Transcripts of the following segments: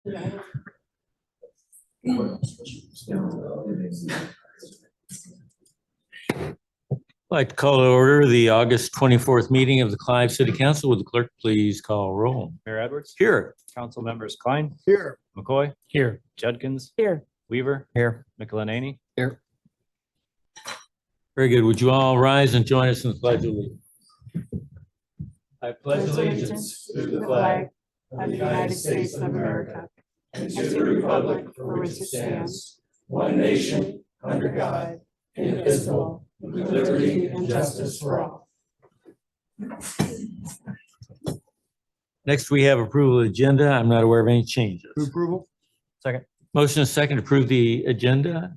I'd like to call to order the August 24th meeting of the Clive City Council. Would the clerk please call roll? Mayor Edwards. Here. Council members Klein. Here. McCoy. Here. Judkins. Here. Weaver. Here. McElhaney. Here. Very good. Would you all rise and join us in the Pledge of Allegiance? I pledge allegiance to the flag of the United States of America and to the republic for which it stands, one nation, under God, indivisible, with liberty and justice for all. Next, we have approval of the agenda. I'm not aware of any changes. Approval. Second. Motion is second to approve the agenda.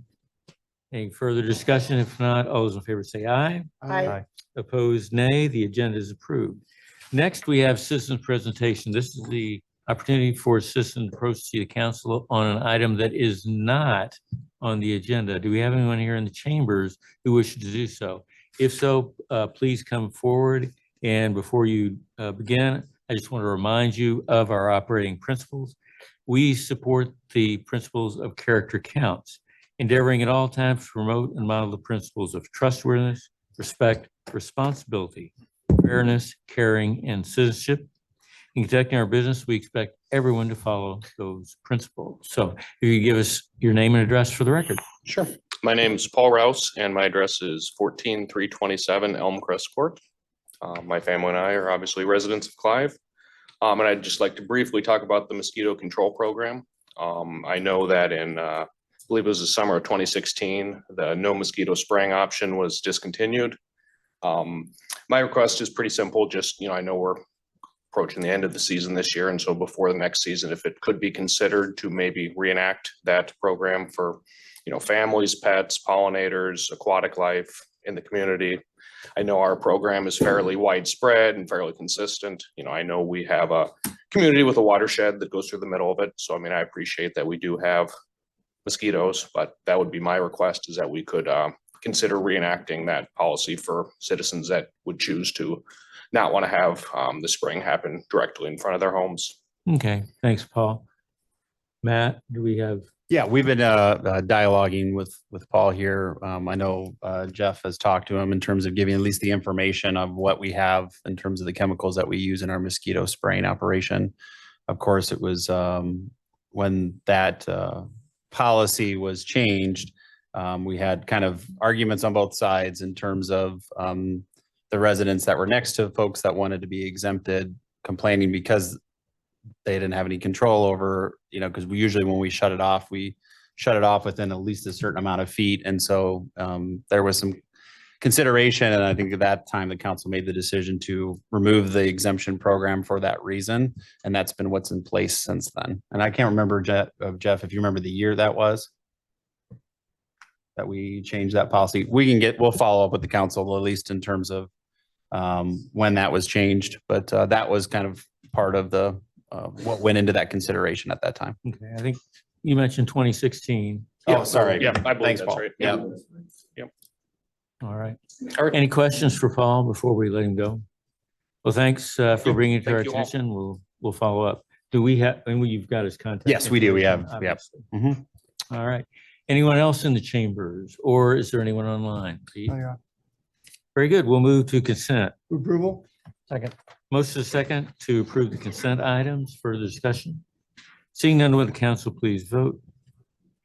Any further discussion? If not, all those in favor say aye. Aye. Opposed, nay. The agenda is approved. Next, we have citizens presentation. This is the opportunity for citizens to approach the council on an item that is not on the agenda. Do we have anyone here in the chambers who wishes to do so? If so, please come forward. And before you begin, I just want to remind you of our operating principles. We support the principles of character counts, endeavoring at all times to promote and model the principles of trustworthiness, respect, responsibility, fairness, caring, and citizenship. In conducting our business, we expect everyone to follow those principles. So if you give us your name and address for the record. Sure. My name is Paul Rouse and my address is 14327 Elmcrest Court. My family and I are obviously residents of Clive. And I'd just like to briefly talk about the mosquito control program. I know that in, I believe it was the summer of 2016, the no mosquito spraying option was discontinued. My request is pretty simple. Just, I know we're approaching the end of the season this year. And so before the next season, if it could be considered to maybe reenact that program for, families, pets, pollinators, aquatic life in the community. I know our program is fairly widespread and fairly consistent. I know we have a community with a watershed that goes through the middle of it. So, I appreciate that we do have mosquitoes, but that would be my request, is that we could consider reenacting that policy for citizens that would choose to not want to have the spraying happen directly in front of their homes. Okay, thanks, Paul. Matt, do we have? Yeah, we've been dialoguing with Paul here. I know Jeff has talked to him in terms of giving at least the information of what we have in terms of the chemicals that we use in our mosquito spraying operation. Of course, it was when that policy was changed, we had kind of arguments on both sides in terms of the residents that were next to folks that wanted to be exempted, complaining because they didn't have any control over, because we usually, when we shut it off within at least a certain amount of feet. And so there was some consideration. And I think at that time, the council made the decision to remove the exemption program for that reason. And that's been what's in place since then. And I can't remember, Jeff, if you remember the year that was that we changed that policy. We'll follow up with the council, at least in terms of when that was changed. But that was kind of part of the what went into that consideration at that time. Okay, I think you mentioned 2016. Oh, sorry. Yeah, I believe Thanks, that's Paul. right. Yeah. All right. All right. Any questions for Paul before we let him go? Well, thanks for bringing it to our Thank you all. attention. We'll follow up. Do we have, and you've got his contact? Yes, we do. We have, information, yeah. obviously. Mhm. All right. Anyone else in the chambers, or is there anyone online? Pete? Oh, yeah. Very good. We'll move to consent. Approval. Second. Motion is second to approve the consent items. Further discussion? Seeing none, will the council please vote?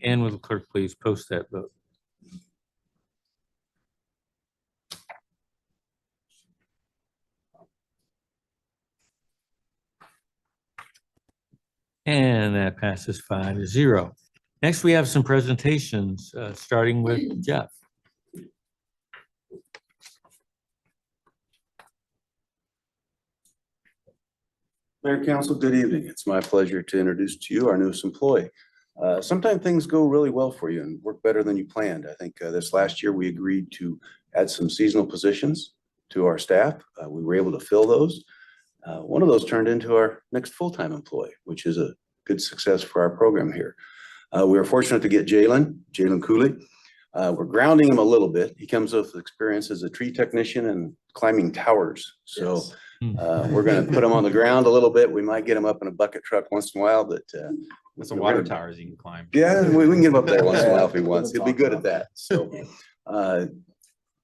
And will the clerk please post that vote? And that passes 5-0. Next, we have some presentations, starting with Jeff. Mayor, Council, good evening. It's my pleasure to introduce to you our newest employee. Sometimes things go really well for you and work better than you planned. I think this last year we agreed to add some seasonal positions to our staff. We were able to fill those. One of those turned into our next full-time employee, which is a good success for our program here. We were fortunate to get Jalen Cooley. We're grounding him a little bit. He comes with experience as a tree technician and climbing towers. So we're going to put him on the ground a little bit. We might get him up in a bucket truck once in a while, but That's a water towers you can climb. Yeah, we can get him up there once in a while if he wants. He'll be good at that. So,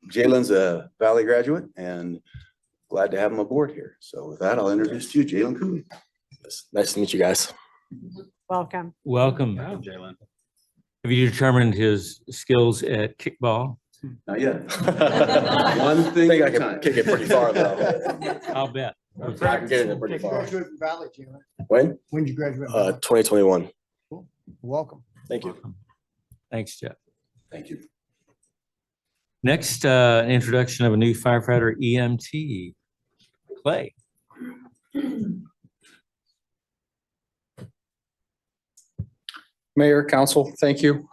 Jalen's a Valley graduate and glad to have him aboard here. So with that, I'll introduce to you Jalen Cooley. Nice to meet you guys. Welcome. Welcome. Wow, Jalen. Have you determined his skills at kickball? Not yet. I One thing think I at a can time. kick it pretty far though. I'll bet. I can get it pretty far. Graduate from Valley, Jalen. When? When did you graduate? 2021. Welcome. Thank you. Thanks, Jeff. Thank you. Next, an introduction of a new firefighter EMT, Clay. Mayor, council, thank you.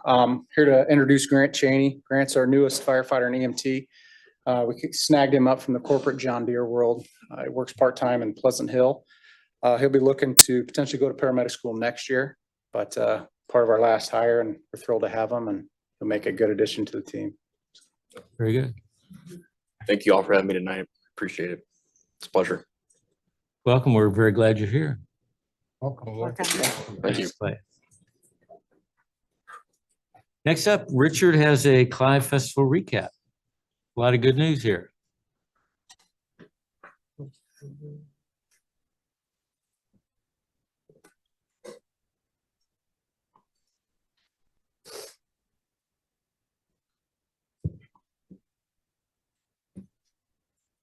Here to introduce Grant Cheney. Grant's our newest firefighter and EMT. We snagged him up from the corporate John Deere world. He works part-time in Pleasant Hill. He'll be looking to potentially go to paramedic school next year, but part of our last hire, and we're thrilled to have him, and he'll make a good addition to the team. Very good. Thank you all for having me tonight. Appreciate it. It's a pleasure. Welcome. We're very glad you're here. Welcome. Welcome. Thank you. Thanks, Clay. Next up, Richard has a Clive Festival recap. A lot of good news here.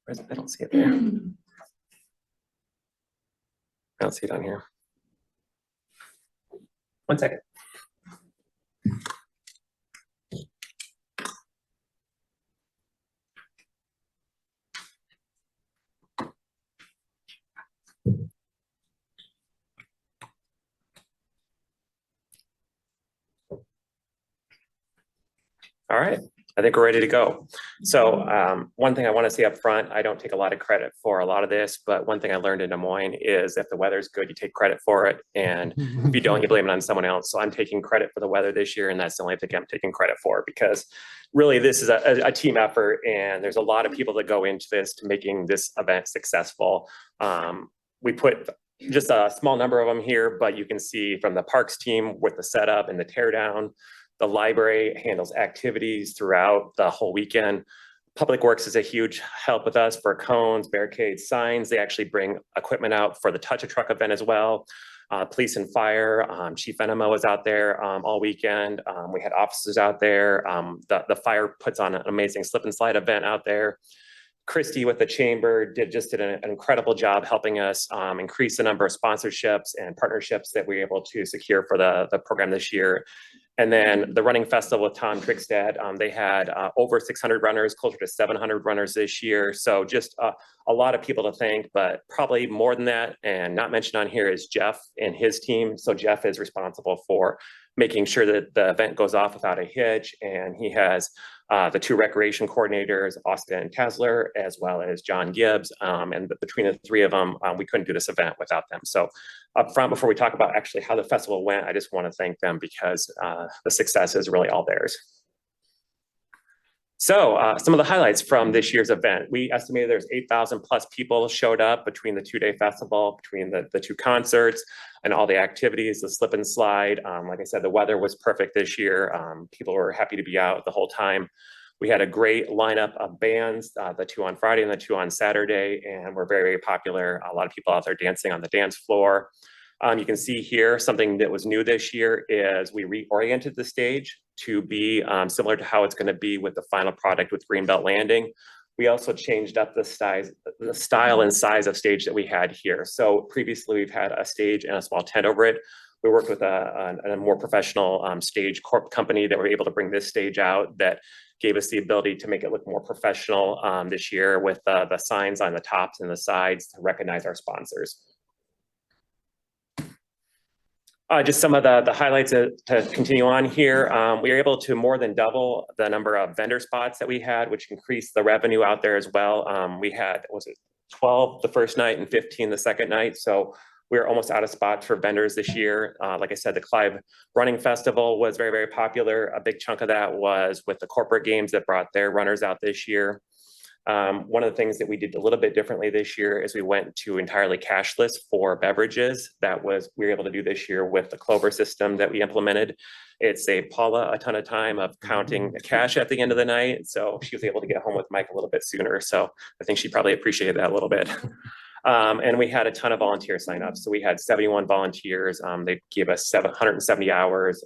I don't see it there. I don't see it on here. One second. All right, I think we're ready to go. So one thing I want to say up front, I don't take a lot of credit for a lot of this, but one thing I learned in Des Moines is if the weather's good, you take credit for it. And if you don't, you blame it on someone else. So I'm taking credit for the weather this year, and that's the only thing I'm taking credit for, because really this is a team effort, and there's a lot of people that go into this to making this event successful. We put just a small number of them here, but you can see from the parks team with the setup and the teardown. The library handles activities throughout the whole weekend. Public Works is a huge help with us for cones, barricades, signs. They actually bring equipment out for the Touch a Truck event as well. Police and Fire, Chief Enema was out there all weekend. We had officers out there. The fire puts on an amazing slip and slide event out there. Christy with the chamber did an incredible job helping us increase the number of sponsorships and partnerships that we were able to secure for the program this year. And then the running festival with Tom Trickstad, they had over 600 runners, closer to 700 runners this year. So just a lot of people to thank, but probably more than that, and not mentioned on here, is Jeff and his team. So Jeff is responsible for making sure that the event goes off without a hitch. And he has the two recreation coordinators, Austin Tasler, as well as John Gibbs. And between the three of them, we couldn't do this event without them. So up front, before we talk about actually how the festival went, I just want to thank them because the success is really all theirs. So some of the highlights from this year's event, we estimated there's 8,000 plus people showed up between the two-day festival, between the two concerts and all the activities, the slip and slide. Like I said, the weather was perfect this year. People were happy to be out the whole time. We had a great lineup of bands, the two on Friday and the two on Saturday, and we're very, very popular. A lot of people out there dancing on the dance floor. You can see here, something that was new this year is we reoriented the stage to be similar to how it's going to be with the final product with Greenbelt Landing. We also changed up the style and size of stage that we had here. So previously we've had a stage and a small tent over it. We worked with a more professional stage corp company that were able to bring this stage out that gave us the ability to make it look more professional this year with the signs on the tops and the sides to recognize our sponsors. Just some of the highlights to continue on here. We were able to more than double the number of vendor spots that we had, which increased the revenue out there as well. We had, was it 12 the first night and 15 the second night. So we were almost out of spots for vendors this year. Like I said, the Clive Running Festival was very, very popular. A big chunk of that was with the corporate games that brought their runners out this year. One of the things that we did a little bit differently this year is we went to entirely cashless for beverages. We were able to do this year with the Clover system that we implemented. It saved Paula a ton of time of counting cash at the end of the night. So she was able to get home with Mike a little bit sooner. So I think she probably appreciated that a little bit. And we had a ton of volunteer signups. So we had 71 volunteers. They gave us 770 hours.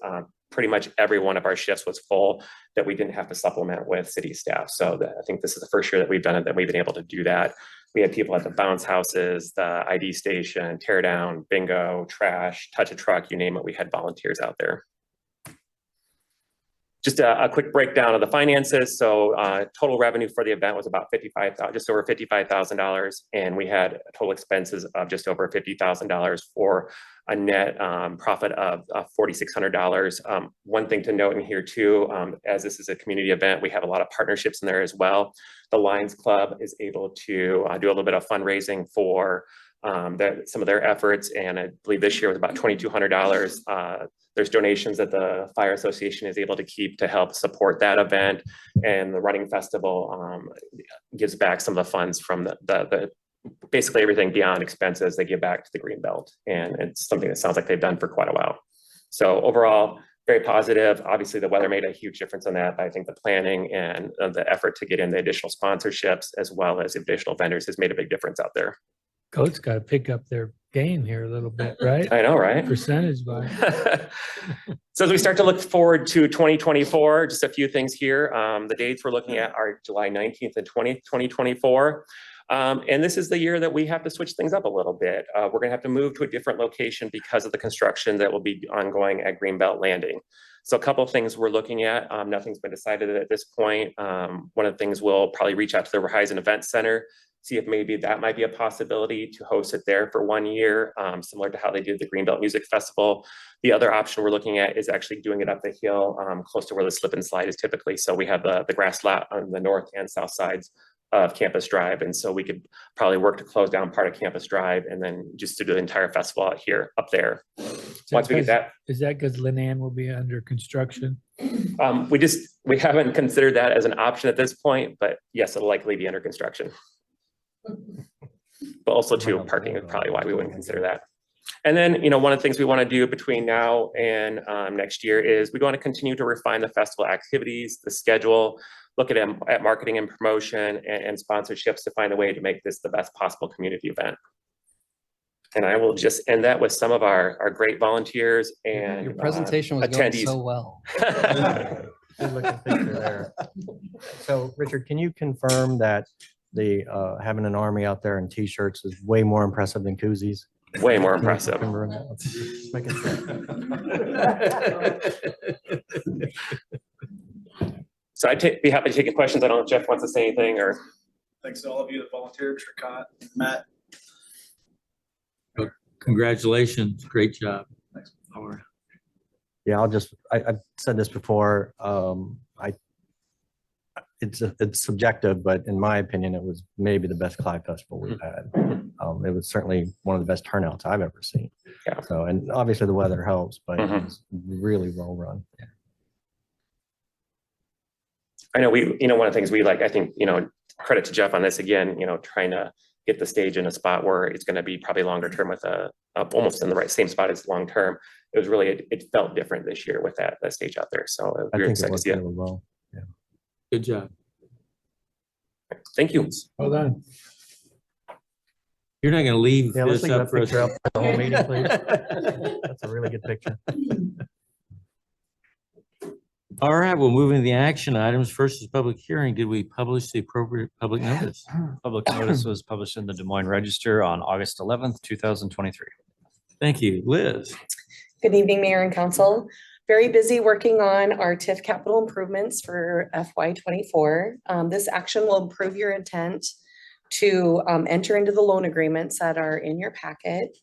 Pretty much every one of our shifts was full that we didn't have to supplement with city staff. So I think this is the first year that we've done it, that we've been able to do that. We had people at the bounce houses, the ID station, tear down, bingo, trash, touch a truck, you name it. We had volunteers out there. Just a quick breakdown of the finances. So total revenue for the event was about just over $55,000. And we had total expenses of just over $50,000 for a net profit of $4,600. One thing to note in here too, as this is a community event, we have a lot of partnerships in there as well. The Lions Club is able to do a little bit of fundraising for some of their efforts. And I believe this year was about $2,200. There's donations that the Fire Association is able to keep to help support that event. And the Running Festival gives back some of the funds from the basically everything beyond expenses they give back to the Greenbelt. And it's something that sounds like they've done for quite a while. So overall, very positive. Obviously, the weather made a huge difference on that. But I think the planning and the effort to get in the additional sponsorships as well as additional vendors has made a big difference out there. Goats got to pick up their game here a little bit, right? I know, right? Percentage wise. So as we start to look forward to 2024, just a few things here. The dates we're looking at are July 19th and 20th, 2024. And this is the year that we have to switch things up a little bit. We're going to have to move to a different location because of the construction that will be ongoing at Greenbelt Landing. So a couple of things we're looking at. Nothing's been decided at this point. One of the things we'll probably reach out to the Horizon Event Center, see if maybe that might be a possibility to host it there for 1 year, similar to how they did the Greenbelt Music Festival. The other option we're looking at is actually doing it up the hill, close to where the slip and slide is typically. So we have the grass lot on the north and south sides of Campus Drive. And so we could probably work to close down part of Campus Drive and then just to do the entire festival out here, up there. Once we get that. Is that because Linan will be under construction? We haven't considered that as an option at this point, but yes, it'll likely be under construction. But also too, parking is probably why we wouldn't consider that. And then, one of the things we want to do between now and next year is we want to continue to refine the festival activities, the schedule, look at marketing and promotion and sponsorships to find a way to make this the best possible community event. And I will just end that with some of our great volunteers and Your presentation was attendees. going so well. Good looking picture there. So Richard, can you confirm that the having an army out there in t-shirts is way more impressive than koozies? Way more impressive. Just making sure. So I'd be happy to take your questions. I don't know if Jeff wants to say anything or. Thanks to all of you that volunteered, Tricot, Matt. Congratulations. Great job. Thanks. Yeah, I've said this before. It's subjective, but in my opinion, it was maybe the best Clive Festival we've had. It was certainly one of the best turnouts I've ever seen. Yeah. So, and obviously the weather helps, but it was really well run. I know one of the things we like, I think, credit to Jeff on this again, trying to get the stage in a spot where it's going to be probably longer term with almost in the same spot as long term. It was really, it felt different this year with that stage out there. So I we're think it excited to worked see it. really well. Yeah. Good job. Thank you. Well done. You're not going to leave Yeah, let's this leave up that for us. picture up for the whole meeting, please. That's a really good picture. All right, we'll move into the action items. First is public hearing. Did we publish the appropriate public notice? Public notice was published in the Des Moines Register on August 11th, 2023. Thank you. Liz? Good evening, Mayor and Council. Very busy working on our TIF capital improvements for FY24. This action will improve your intent to enter into the loan agreements that are in your packet,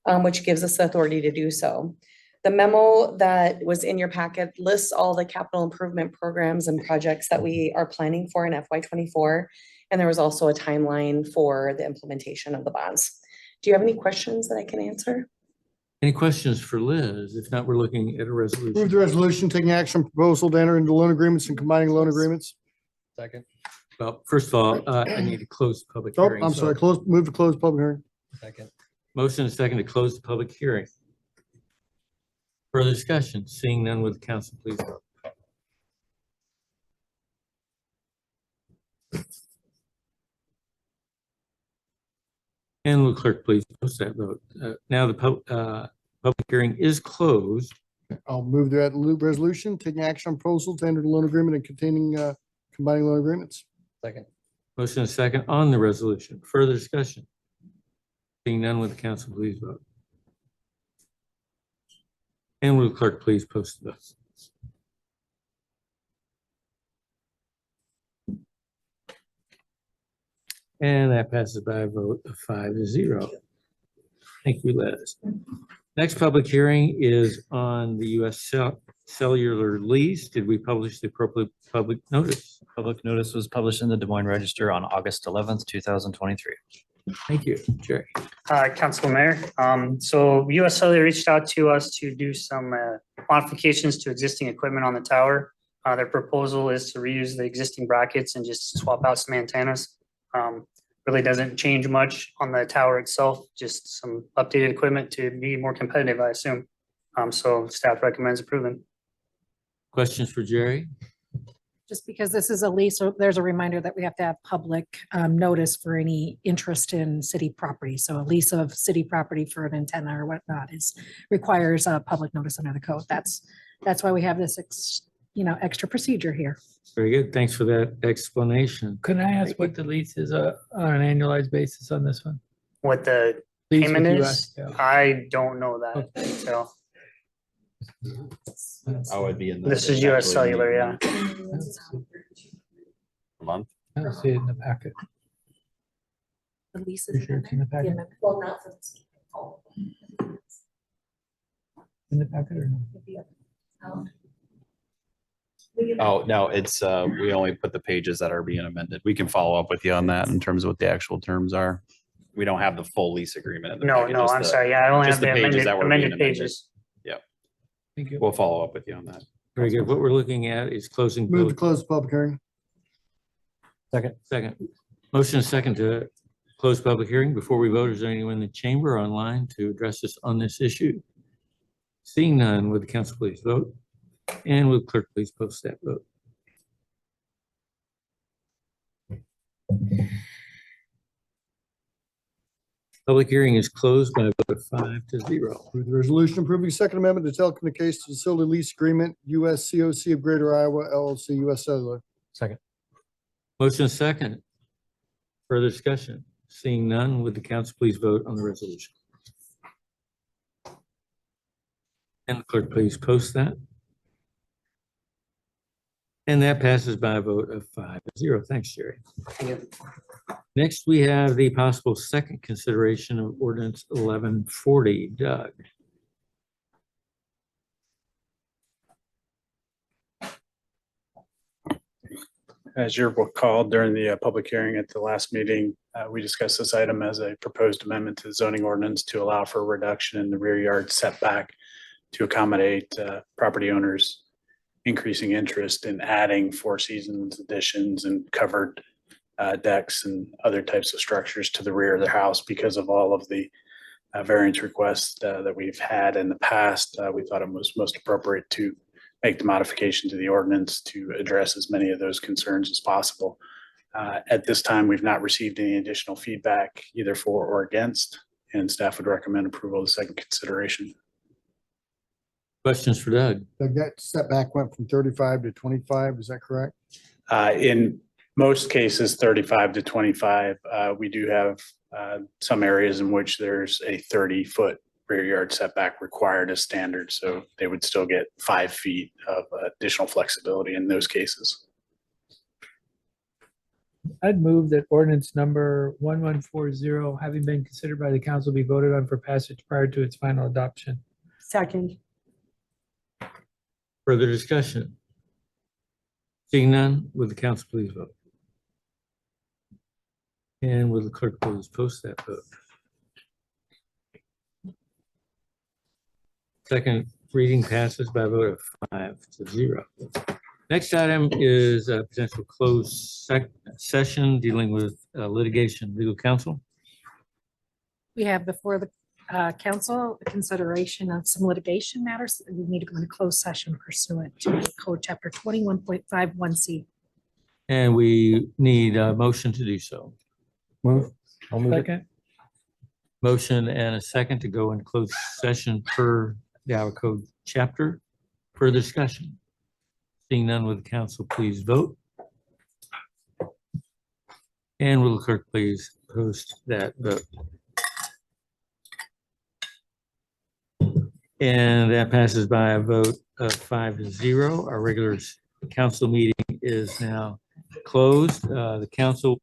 which gives us the authority to do so. The memo that was in your packet lists all the capital improvement programs and projects that we are planning for in FY24. And there was also a timeline for the implementation of the bonds. Do you have any questions that I can answer? Any questions for Liz? If not, we're looking at a Move resolution. the resolution, taking action on proposal to enter into loan agreements and combining loan agreements. Second. Well, first of all, I need to close the public Oh, hearing. I'm so- sorry, move to close public hearing. Second. Motion is second to close the public hearing. Further discussion, seeing none with the council, please vote. And will clerk please post that vote. Now the public hearing is closed. I'll move that resolution, taking action on proposal to enter the loan agreement and containing combining loan agreements. Second. Motion is second on the resolution. Further discussion. Seeing none with the council, please vote. And will clerk please post the vote. And that passes by a vote of 5-0. Thank you, Liz. Next public hearing is on the U.S. cellular lease. Did we publish the appropriate public notice? Public notice was published in the Des Moines Register on August 11th, 2023. Thank you, Jerry. Council Mayor, so US Cellular reached out to us to do some modifications to existing equipment on the tower. Their proposal is to reuse the existing brackets and just swap out some antennas. Really doesn't change much on the tower itself, just some updated equipment to be more competitive, I assume. So staff recommends approving. Questions for Jerry? Just because this is a lease, so there's a reminder that we have to have public notice for any interest in city property. So a lease of city property for an antenna or whatnot requires a public notice under the code. That's why we have this extra procedure here. Very good. Thanks for that explanation. Can I ask what the lease is on an annualized basis on this one? What the Lease payment with is, US, yeah. I don't know that detail. I would be in. This is US Cellular, yeah. A month. I don't see it in the packet. The lease You sure it's in the packet? Well, not for this. In the packet or no? Oh, no, it's, we only put the pages that are being amended. We can follow up with you on that in terms of what the actual terms are. We don't have the full lease agreement. in the No, packet, no, just I'm the- sorry. Yeah, I only have just the the pages amended, that were being amended amended. pages. Thank you. We'll follow up with you on that. Very good. What we're looking at is closing. Move to close public hearing. Second. Second. Motion is second to close public hearing. Before we vote, is there anyone in the chamber or online to address us on this issue? Seeing none, would the council please vote? And would clerk please post that vote? Public hearing is closed by a vote of 5-0. Move the resolution approving Second Amendment to telecommunications facility lease agreement, US COC of Greater Iowa LLC, US Cellular. Second. Motion is second. Further discussion? Seeing none, would the council please vote on the resolution? And the clerk please post that. And that passes by a vote of 5-0. Thanks, Jerry. Thank you. Next, we have the possible second consideration of ordinance 1140. Doug. As you recall, during the public hearing at the last meeting, we discussed this item as a proposed amendment to the zoning ordinance to allow for a reduction in the rear yard setback to accommodate property owners increasing interest in adding Four Seasons additions and covered decks and other types of structures to the rear of their house because of all of the variance requests that we've had in the past. We thought it was most appropriate to make the modification to the ordinance to address as many of those concerns as possible. At this time, we've not received any additional feedback either for or against, and staff would recommend approval of the second consideration. Questions for Doug? Doug, that setback went from 35 to 25, is that correct? In most cases, 35 to 25. We do have some areas in which there's a 30-foot rear yard setback required as standard. So they would still get 5 feet of additional flexibility in those cases. I'd move that ordinance number 1140, having been considered by the council, be voted on for passage prior to its final adoption. Second. Further discussion? Seeing none, would the council please vote? And will the clerk please post that vote? Second reading passes by a vote of 5-0. Next item is a potential closed session dealing with litigation, legal counsel. We have before the council a consideration of some litigation matters. We need to go into closed session pursuant to code chapter 21.51C. And we need a motion to do so. I'll move it. Second, Motion and a second to go in closed session per the Iowa Code chapter. Further discussion? Seeing none, with the council, please vote. And will the clerk please post that vote? And that passes by a vote of 5-0. Our regular council meeting is now closed. The council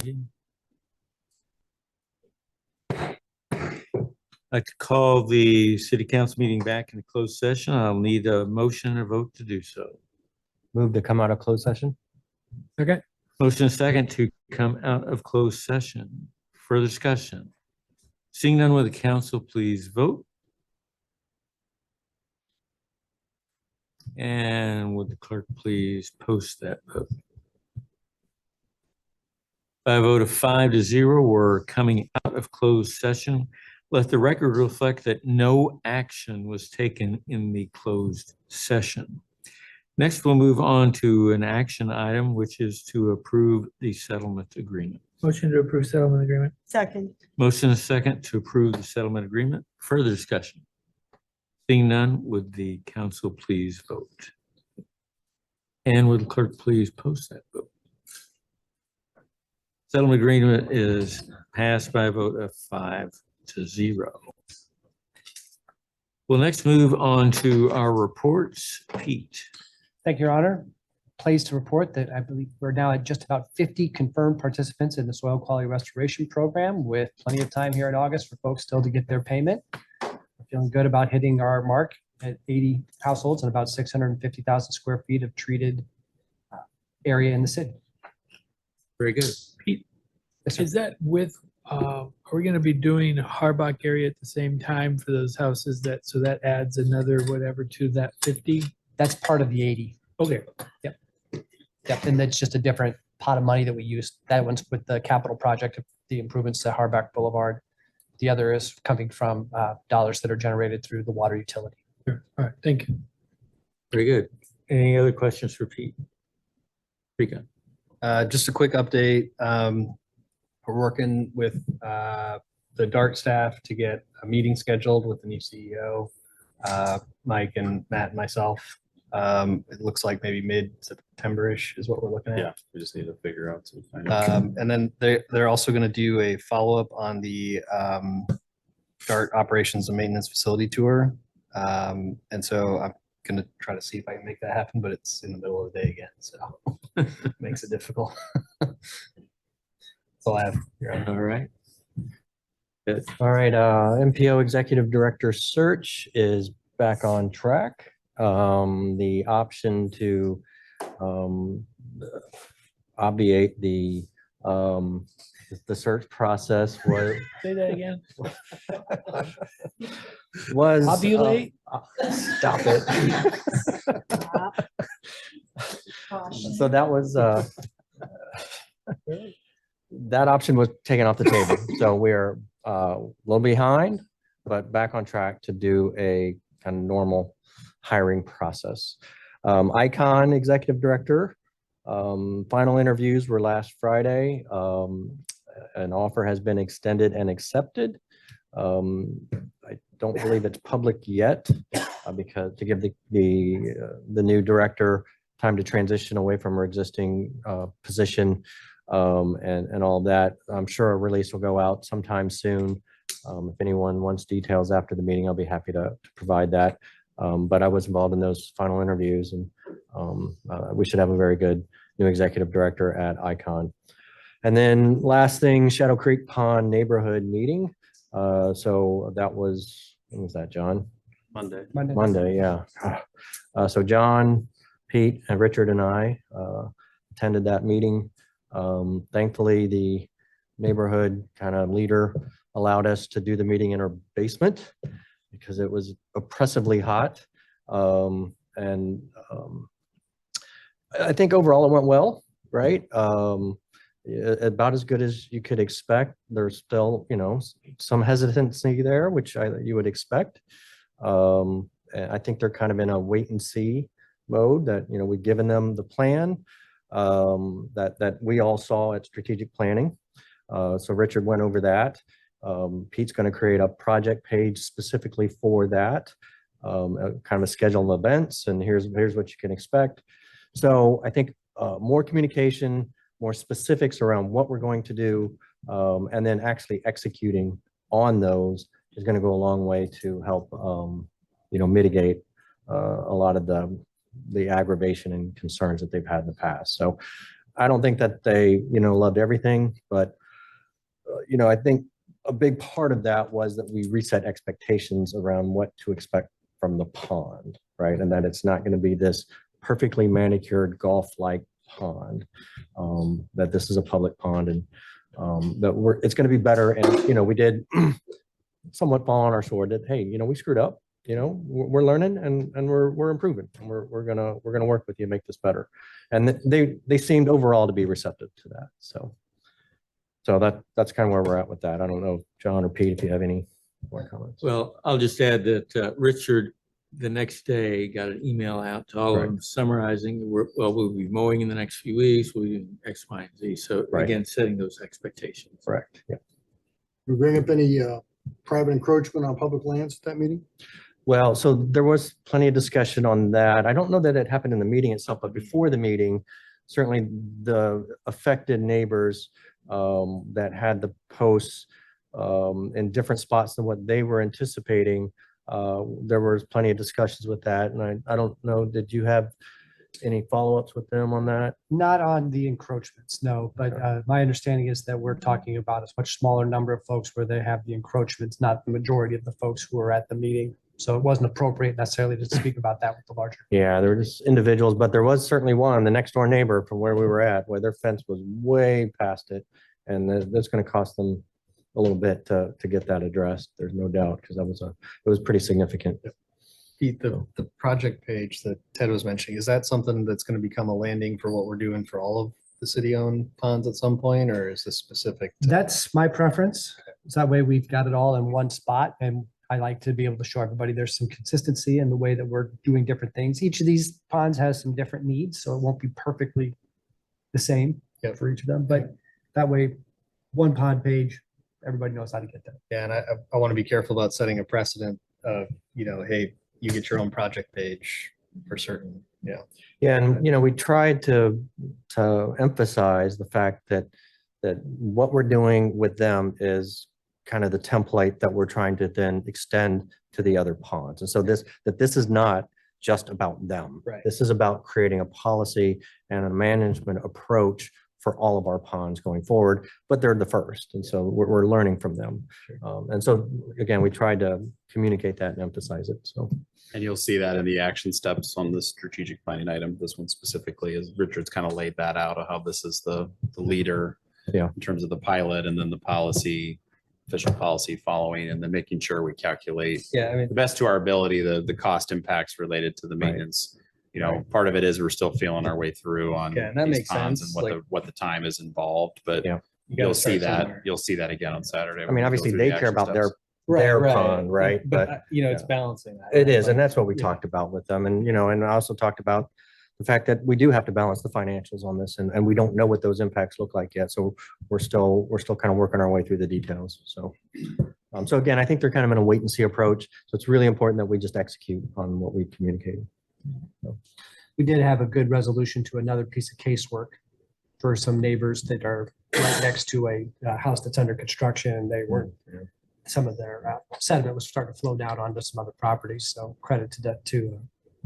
I'd like to call the city council meeting back in closed session. I'll need a motion or vote to do so. Move to come out of closed session? Okay, Motion and second to come out of closed session. Further discussion? Seeing none, will the council please vote? And would the clerk please post that vote? By a vote of 5-0, we're coming out of closed session. Let the record reflect that no action was taken in the closed session. Next, we'll move on to an action item, which is to approve the settlement agreement. motion to approve settlement agreement. Second. Motion is second to approve the settlement agreement. Further discussion? Seeing none, would the council please vote? And would the clerk please post that vote? Settlement agreement is passed by a vote of 5-0. We'll next move on to our reports. Pete. Thank you, Your Honor. Pleased to report that I believe we're now at just about 50 confirmed participants in the soil quality restoration program, with plenty of time here in August for folks still to get their payment. We're feeling good about hitting our mark at 80 households and about 650,000 square feet of treated area in the city. Very good. Pete. Yes, sir. Is that with, are we gonna be doing Harbach area at the same time for those houses so that adds another whatever to that 50? That's part of the 80. Okay, Yep, and that's just a different pot of money that we use. That one's with the capital project, the improvements to Harbach Boulevard. The other is coming from dollars that are generated through the water utility. sure. All right, thank you. Very good. Any other questions for Pete? Rika. Just a quick update. We're working with the DART staff to get a meeting scheduled with the new CEO, Mike and Matt and myself. It looks like maybe mid-September-ish is what we're looking at. Yeah, we just need to figure out some financial. And then they're also going to do a follow-up on the DART operations and maintenance facility tour. And so I'm going to try to see if I can make that happen, but it's in the middle of the day again, so makes it difficult. That's all I have. All right. Good. All right, MPO Executive Director search is back on track. The option to obviate the search process was Say that again. was Ovulate? stop it. So that was that option was taken off the table. So we're a little behind, but back on track to do a kind of normal hiring process. Icon Executive Director, final interviews were last Friday. An offer has been extended and accepted. I don't believe it's public yet because to give the new director time to transition away from her existing position and all that. I'm sure a release will go out sometime soon. If anyone wants details after the meeting, I'll be happy to provide that. But I was involved in those final interviews, and we should have a very good new executive director at Icon. And then last thing, Shadow Creek Pond neighborhood meeting. So that was, when was that, John? Monday, yeah. So John, Pete, and Richard and I attended that meeting. Thankfully, the neighborhood kind of leader allowed us to do the meeting in her basement because it was oppressively hot. And I think overall it went well, right? About as good as you could expect. There's still, some hesitancy there, which you would expect. And I think they're kind of in a wait and see mode that, we've given them the plan that we all saw at strategic planning. So Richard went over that. Pete's going to create a project page specifically for that, kind of a schedule of events, and here's what you can expect. So I think more communication, more specifics around what we're going to do, and then actually executing on those is going to go a long way to help, mitigate a lot of the aggravation and concerns that they've had in the past. So I don't think that they, loved everything, but, I think a big part of that was that we reset expectations around what to expect from the pond, right? And that it's not going to be this perfectly manicured golf-like pond, that this is a public pond and that it's going to be better. And, we did somewhat fall on our sword that, hey, we screwed up, we're learning and we're improving. And we're gonna work with you and make this better. And they seemed overall to be receptive to that. So that's kind of where we're at with that. I don't know, John or Pete, if you have any more comments. Well, I'll just add that Richard, the next day, got an email out to all of them summarizing, we'll be mowing in the next few weeks, we'll do X, Y, and Z. So again, setting those expectations. Correct. Yeah. We bring up any private encroachment on public lands at that meeting? Well, so there was plenty of discussion on that. I don't know that it happened in the meeting itself, but before the meeting, certainly the affected neighbors that had the posts in different spots than what they were anticipating, there was plenty of discussions with that. And I don't know, did you have any follow-ups with them on that? Not on the encroachments, no, but my understanding is that we're talking about a much smaller number of folks where they have the encroachments, not the majority of the folks who were at the meeting. So it wasn't appropriate necessarily to speak about that with the larger. Yeah, there were just individuals, but there was certainly one, the next door neighbor from where we were at, where their fence was way past it. And that's going to cost them a little bit to get that addressed. There's no doubt, because it was pretty significant. Pete, the project page that Ted was mentioning, is that something that's going to become a landing for what we're doing for all of the city-owned ponds at some point, or is this specific? That's my preference. So that way we've got it all in one spot, and I like to be able to show everybody there's some consistency in the way that we're doing different things. Each of these ponds has some different needs, so it won't be perfectly the same for each of them, but that way, one pond page, everybody knows how to get there. Yeah, and I want to be careful about setting a precedent of, hey, you get your own project page for certain, Yeah, and we tried to emphasize the fact that what we're doing with them is kind of the template that we're trying to then extend to the other ponds. And so this is not just about them. Right. This is about creating a policy and a management approach for all of our ponds going forward, but they're the first. And so we're learning from them. And so again, we tried to communicate that and emphasize it. So. And you'll see that in the action steps on the strategic planning item. This one specifically is Richard's kind of laid that out of how this is the leader in terms of the pilot, and then the policy, official policy following, and then making sure we calculate the best to our ability, the cost impacts related to the maintenance. Part of it is we're still feeling our way through on and that these makes ponds sense. and what the time is involved, but You'll see that again on Saturday. I mean, obviously they care about their pond, right? But it's balancing that. it is, and that's what we talked about with them. And, and I also talked about the fact that we do have to balance the financials on this, and we don't know what those impacts look like yet. So we're still kind of working our way through the details. So, so again, I think they're kind of in a wait and see approach. So it's really important that we just execute on what we communicated. So. We did have a good resolution to another piece of casework for some neighbors that are right next to a house that's under construction, and they weren't. Some of their sediment was starting to flow down onto some other properties. So credit to that to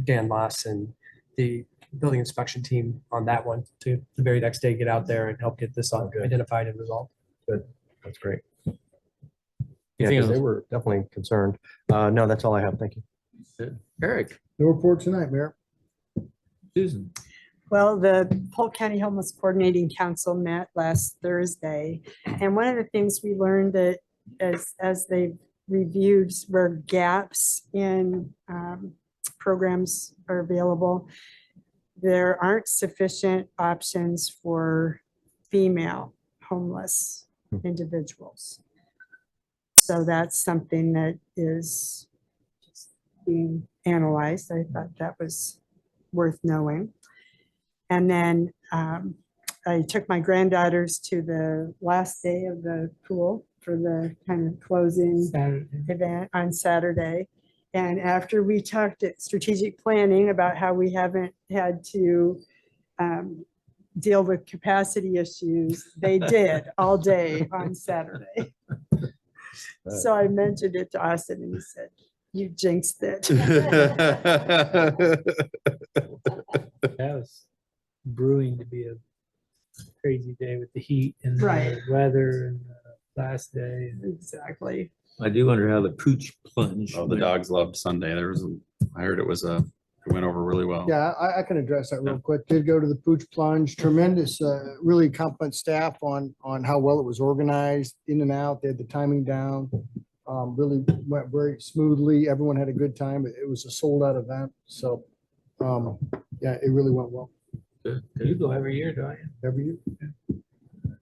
Dan Moss and the building inspection team on that one to the very next day get out there and help get this identified and resolved. Good. That's great. Yeah, because they were definitely concerned. No, that's all I have. Thank you. Eric. No report tonight, Mayor. Susan. Well, the Polk County Homeless Coordinating Council met last Thursday. And one of the things we learned that as they reviewed where gaps in programs are available, there aren't sufficient options for female homeless individuals. So that's something that is being analyzed. I thought that was worth knowing. And then I took my granddaughters to the last day of the pool for the kind of closing event on Saturday. And after we talked at strategic planning about how we haven't had to deal with capacity issues, they did all day on Saturday. So I mentioned it to Austin and he said, "You jinxed it." That was brewing to be a crazy day with the heat and the Right. weather and the last day. Exactly. I do wonder how the pooch plunge. Oh, the dogs loved Sunday. I heard it went over really well. Yeah, I can address that real quick. Did go to the Pooch Plunge. Tremendous, really competent staff on how well it was organized, in and out. They had the timing down. Really went very smoothly. Everyone had a good time. It was a sold out event. So, yeah, it really went well You go every year, don't you? every year.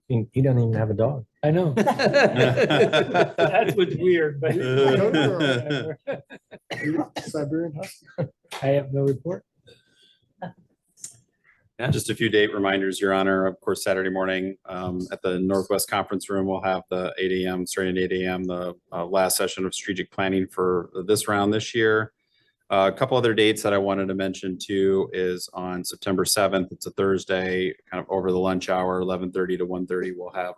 He doesn't even have a dog. I know. That's what's weird, but. Siberian Husky. I have no report. Yeah, just a few date reminders, Your Honor. Of course, Saturday morning at the Northwest Conference Room, we'll have the 8 a.m., starting at 8 a.m., the last session of strategic planning for this round this year. A couple other dates that I wanted to mention too is on September 7th. It's a Thursday, kind of over the lunch hour, 11:30 to 1:30. We'll have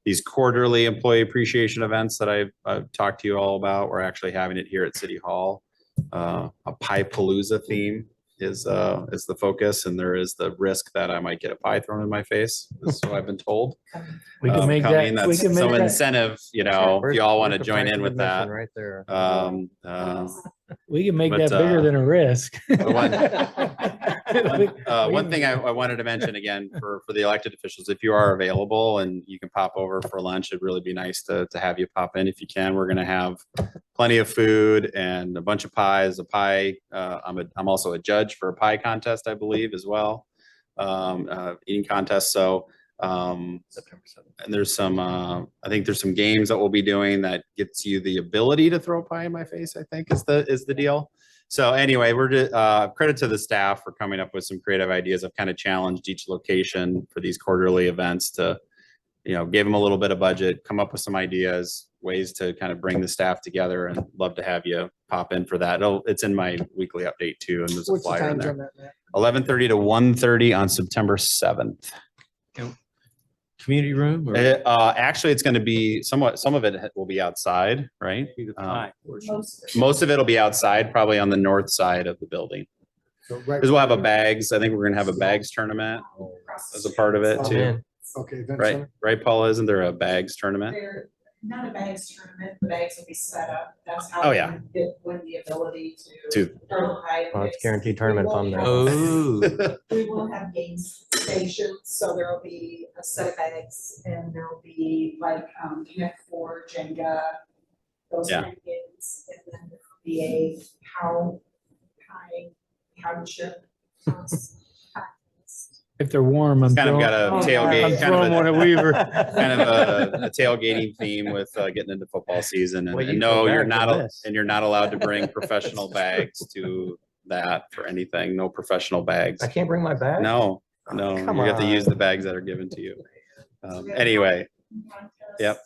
these quarterly employee appreciation events that I've talked to you all about. We're actually having it here at City Hall. A Pie Palooza theme is the focus, and there is the risk that I might get a pie thrown in my face. So I've been told. We can make Coming. that, we That's can make some that, incentive, if you all want to Where's the join price in of with that. admission right there? we can make But, that bigger than a risk. One thing I wanted to mention again for the elected officials, if you are available and you can pop over for lunch, it'd really be nice to have you pop in if you can. We're gonna have plenty of food and a bunch of pies, a pie. I'm also a judge for a pie contest, I believe, as well. Eating contest. So September 7th. And there's I think there's some games that we'll be doing that gets you the ability to throw pie in my face, I think is the deal. So anyway, we're just credit to the staff for coming up with some creative ideas. I've kind of challenged each location for these quarterly events to, give them a little bit of budget, come up with some ideas, ways to kind of bring the staff together, and love to have you pop in for that. It's in my weekly update too, and there's a What's the flyer in times there. on that, Matt? 11:30 to 1:30 on September 7th. Community room or Actually, it's going to be some of it will be outside, right? the pie portion? Most of it will be outside, probably on the north side of the building. So right. Because we'll have a bags. I think we're going to have a bags tournament as a part of it Oh, too. man. Okay. event Right, center. right, Paula, isn't there a bags tournament? They're not a bags tournament, the bags will be set up, that's how. Oh, we yeah. win the ability To- to. throw the pie. Oh, it's guaranteed tournament fun there. Oh, We will have games stations, so there will be a set of bags and there will be like, Connect Four, Jenga, those Yeah. kind of games, and then there will be a how chip toss. If they're warm, I'm Kind of throwing, got a I'm tailgate, throwing one at Weaver. kind of a tailgating theme with getting into football season. And, Well, you and feel no, bad you're for not, this. and you're not allowed to bring professional bags to that for anything. No professional bags. I can't bring my bag? No, Oh, no, come you have to use on. the bags that are given to you. Anyway, yep.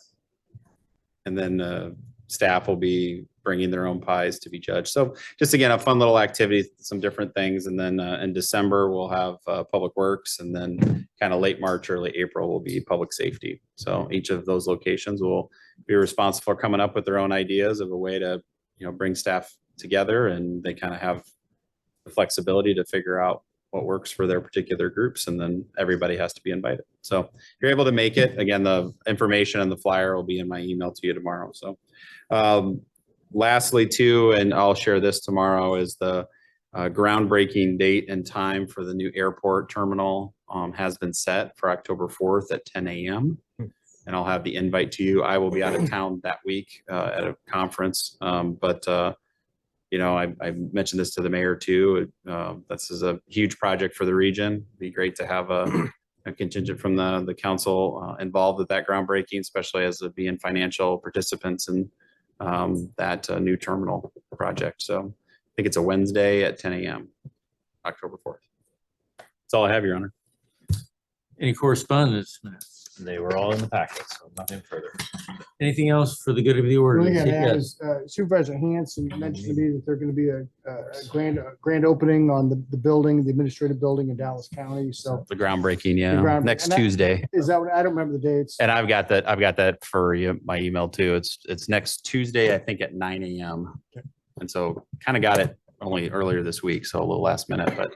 And then staff will be bringing their own pies to be judged. So just again, a fun little activity, some different things. And then in December, we'll have Public Works, and then kind of late March, early April will be Public Safety. So each of those locations will be responsible for coming up with their own ideas of a way to, bring staff together, and they kind of have the flexibility to figure out what works for their particular groups, and then everybody has to be invited. So if you're able to make it, again, the information and the flyer will be in my email to you tomorrow. So lastly too, and I'll share this tomorrow, is the groundbreaking date and time for the new airport terminal has been set for October 4th at 10 a.m. And I'll have the invite to you. I will be out of town that week at a conference, but I mentioned this to the mayor too. This is a huge project for the region. It'd be great to have a contingent from the council involved with that groundbreaking, especially as being financial participants in that new terminal project. So I think it's a Wednesday at 10 a.m., October 4th. That's all I have, Your Honor. Any correspondence? They were all in the packet, so nothing further. Anything else for the good of the The order? only thing I had Yes. is Supervisor Hanson mentioned to me that there's going to be a grand opening on the building, the administrative building in Dallas County. So The groundbreaking, yeah, groundbreaking. next And that- Tuesday. is that what, I don't remember the dates. And I've got that for you, my email too. It's next Tuesday, I think at 9 a.m. And so kind of got it only earlier this week, so a little last minute, but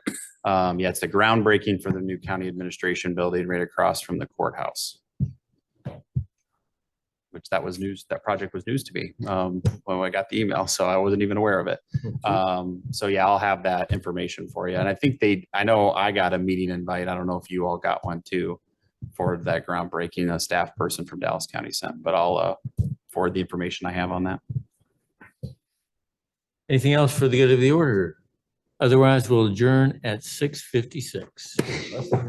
yeah, it's the groundbreaking for the new county administration building right across from the courthouse. Which that was news, that project was news to me when I got the email, so I wasn't even aware of it. So yeah, I'll have that information for you. And I think I know I got a meeting invite. I don't know if you all got one too for that groundbreaking, a staff person from Dallas County sent, but I'll forward the information I have on that. Anything else for the good of the order? Otherwise, we'll adjourn at 6:56.